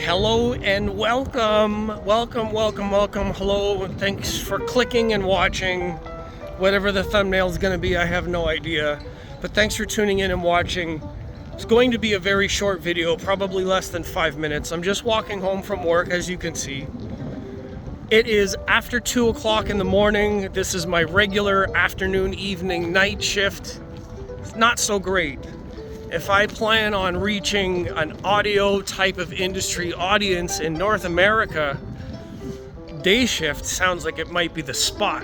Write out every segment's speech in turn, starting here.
Hello and welcome. Welcome. Hello, and thanks for clicking and watching. Whatever the thumbnail is going to be, I have no idea. But thanks for tuning in and watching. It's going to be a very short video, probably less than 5 minutes. I'm just walking home from work, as you can see. It is after 2 o'clock in the morning. This is my regular afternoon, evening, night shift. It's not so great. If I plan on reaching an audio type of industry audience in North America, day shift sounds like it might be the spot.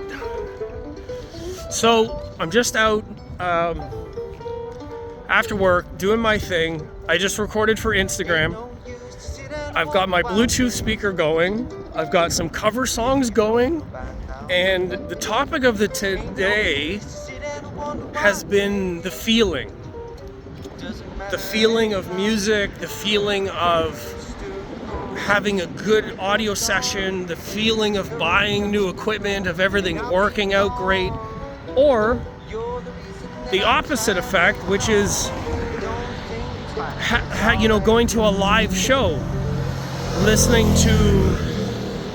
So I'm just out after work doing my thing. I just recorded for Instagram. I've got my Bluetooth speaker going. I've got some cover songs going. And the topic of the today has been the feeling. The feeling of music, the feeling of having a good audio session, the feeling of buying new equipment, of everything working out great, or the opposite effect, which is going to a live show, listening to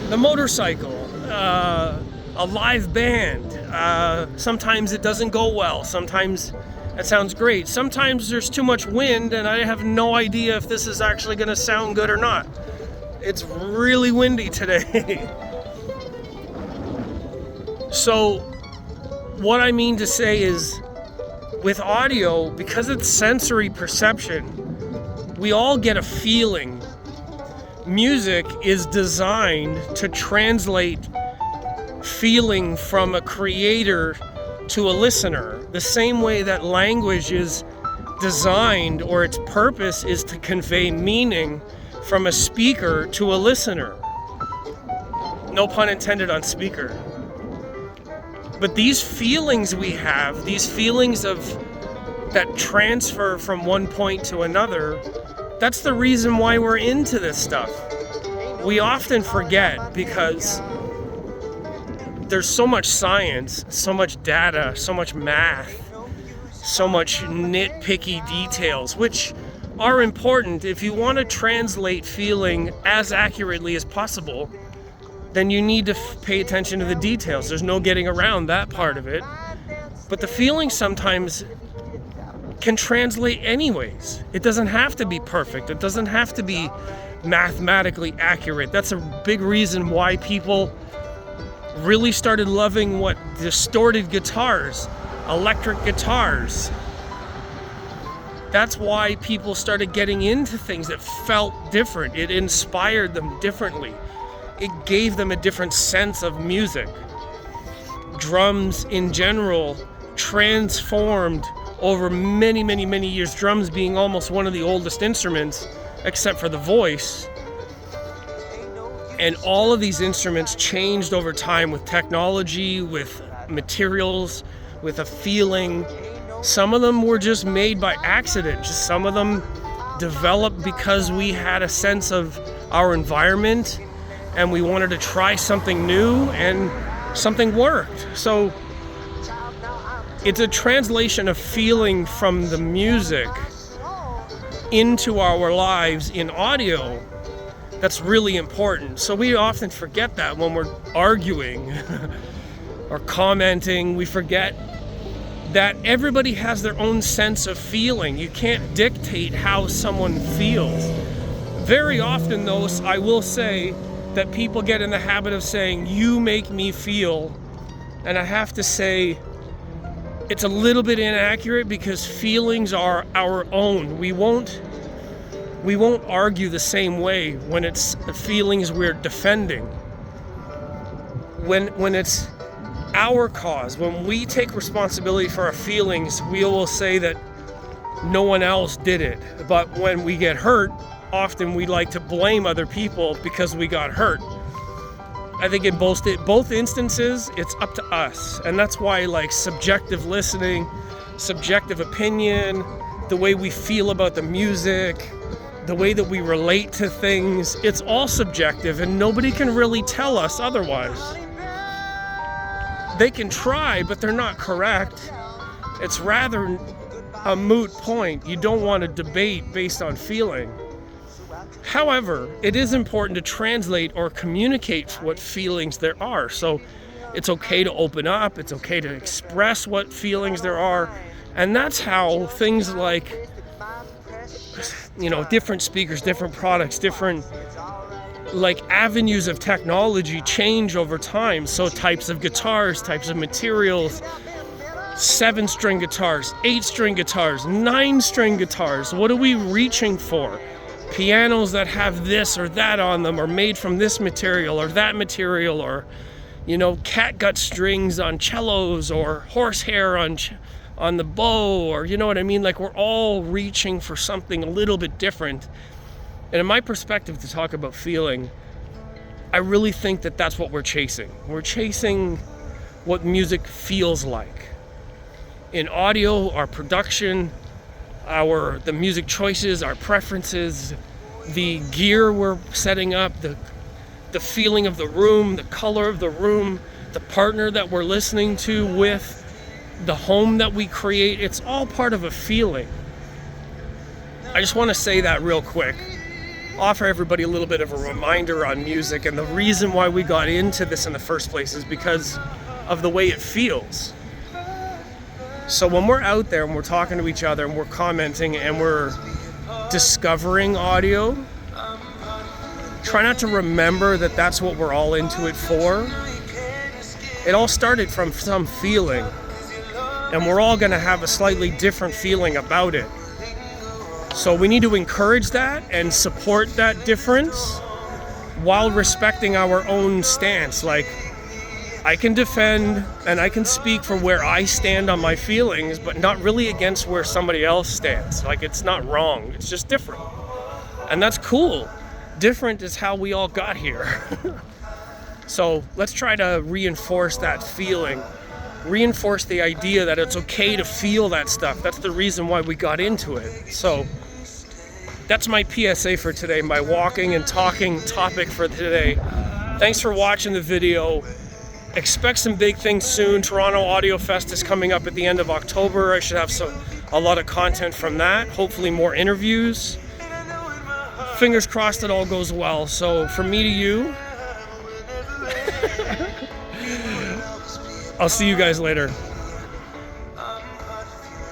the motorcycle, a live band. Sometimes it doesn't go well. Sometimes it sounds great. Sometimes there's too much wind and I have no idea if this is actually going to sound good or not. It's really windy today. So what I mean to say is, with audio, because it's sensory perception, we all get a feeling. Music is designed to translate feeling from a creator to a listener, the same way that language is designed, or its purpose is to convey meaning from a speaker to a listener. No pun intended on speaker. But these feelings we have, these feelings of that transfer from one point to another, that's the reason why we're into this stuff. We often forget because there's so much science, so much data, so much math, so much nitpicky details, which are important. If you want to translate feeling as accurately as possible, then you need to pay attention to the details. There's no getting around that part of it. But the feeling sometimes can translate anyways. It doesn't have to be perfect. It doesn't have to be mathematically accurate. That's a big reason why people really started loving distorted guitars, electric guitars. That's why people started getting into things that felt different. It inspired them differently. It gave them a different sense of music. Drums in general transformed over many, many, many years. Drums being almost one of the oldest instruments, except for the voice. And all of these instruments changed over time with technology, with materials, with a feeling. Some of them were just made by accident. Just some of them developed because we had a sense of our environment and we wanted to try something new and something worked. So it's a translation of feeling from the music into our lives in audio. That's really important. So we often forget that when we're arguing or commenting. We forget that everybody has their own sense of feeling. You can't dictate how someone feels. Very often, though, I will say that people get in the habit of saying, "You make me feel." And I have to say, it's a little bit inaccurate because feelings are our own. We won't argue the same way when it's feelings we're defending. When it's our cause, when we take responsibility for our feelings, we will say that no one else did it. But when we get hurt, often we like to blame other people because we got hurt. I think in both instances, it's up to us. And that's why subjective listening, subjective opinion, the way we feel about the music, the way that we relate to things, it's all subjective and nobody can really tell us otherwise. They can try, but they're not correct. It's rather a moot point. You don't want to debate based on feeling. However, it is important to translate or communicate what feelings there are. So it's okay to open up, it's okay to express what feelings there are. And that's how things like, different speakers, different products, different avenues of technology change over time. So types of guitars, types of materials, 7-string guitars, 8-string guitars, 9-string guitars. What are we reaching for? Pianos that have this or that on them, or made from this material or that material, or catgut strings on cellos, or horsehair on the bow, or you know what I mean? Like, we're all reaching for something a little bit different. And in my perspective, to talk about feeling, I really think that that's what we're chasing. We're chasing what music feels like. In audio, our production, the music choices, our preferences, the gear we're setting up, the feeling of the room, the color of the room, the partner that we're listening to with, the home that we create, it's all part of a feeling. I just want to say that real quick. Offer everybody a little bit of a reminder on music, and the reason why we got into this in the first place is because of the way it feels. So when we're out there and we're talking to each other and we're commenting and we're discovering audio, try not to remember that that's what we're all into it for. It all started from some feeling, and we're all going to have a slightly different feeling about it. So we need to encourage that and support that difference while respecting our own stance. Like, I can defend and I can speak for where I stand on my feelings, but not really against where somebody else stands. Like, it's not wrong, it's just different. And that's cool. Different is how we all got here. So let's try to reinforce that feeling. Reinforce the idea that it's okay to feel that stuff. That's the reason why we got into it. So that's my PSA for today, my walking and talking topic for today. Thanks for watching the video. Expect some big things soon. Toronto Audio Fest is coming up at the end of October. I should have a lot of content from that. Hopefully more interviews. Fingers crossed it all goes well. So from me to you, I'll see you guys later.